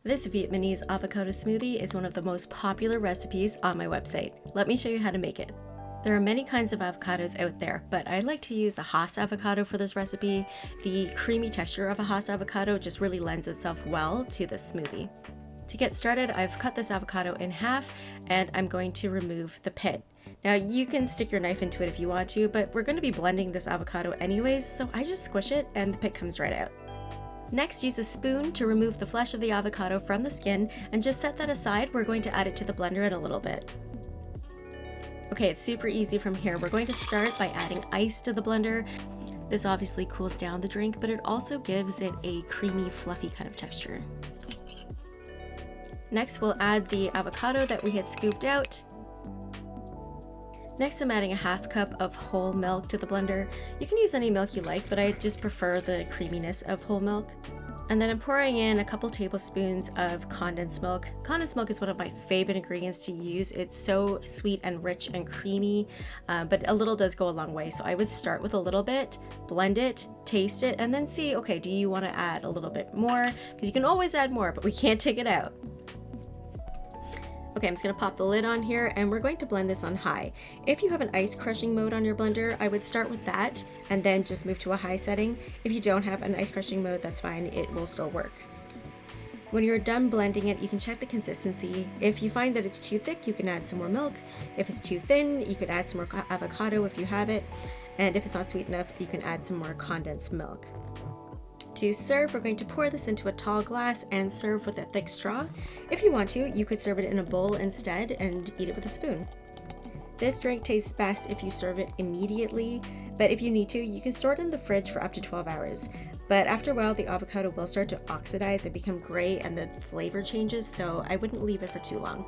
This Vietnamese avocado smoothie is one of the most popular recipes on my website. Let me show you how to make it. There are many kinds of avocados out there, but I like to use a Hass avocado for this recipe. The creamy texture of a Hass avocado just really lends itself well to this smoothie. To get started, I've cut this avocado in half and I'm going to remove the pit. Now you can stick your knife into it if you want to, but we're going to be blending this avocado anyways, so I just squish it and the pit comes right out. Next, use a spoon to remove the flesh of the avocado from the skin and just set that aside. We're going to add it to the blender in a little bit. Okay, it's super easy from here. We're going to start by adding ice to the blender. This obviously cools down the drink, but it also gives it a creamy, fluffy kind of texture. Next, we'll add the avocado that we had scooped out. Next, I'm adding a half cup of whole milk to the blender. You can use any milk you like, but I just prefer the creaminess of whole milk. And then I'm pouring in a couple tablespoons of condensed milk. Condensed milk is one of my favorite ingredients to use. It's so sweet and rich and creamy, but a little does go a long way. So I would start with a little bit, blend it, taste it, and then see, okay, do you want to add a little bit more? Because you can always add more, but we can't take it out. Okay, I'm just gonna pop the lid on here and we're going to blend this on high. If you have an ice crushing mode on your blender, I would start with that and then just move to a high setting. If you don't have an ice crushing mode, that's fine, it will still work. When you're done blending it, you can check the consistency. If you find that it's too thick, you can add some more milk. If it's too thin, you could add some more avocado if you have it. And if it's not sweet enough, you can add some more condensed milk. To serve, we're going to pour this into a tall glass and serve with a thick straw. If you want to, you could serve it in a bowl instead and eat it with a spoon. This drink tastes best if you serve it immediately, but if you need to, you can store it in the fridge for up to 12 hours. But after a while, the avocado will start to oxidize and become gray and the flavor changes, so I wouldn't leave it for too long.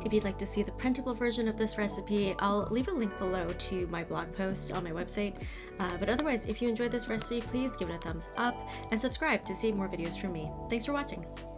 If you'd like to see the printable version of this recipe, I'll leave a link below to my blog post on my website. But otherwise, if you enjoyed this recipe, please give it a thumbs up and subscribe to see more videos from me. Thanks for watching.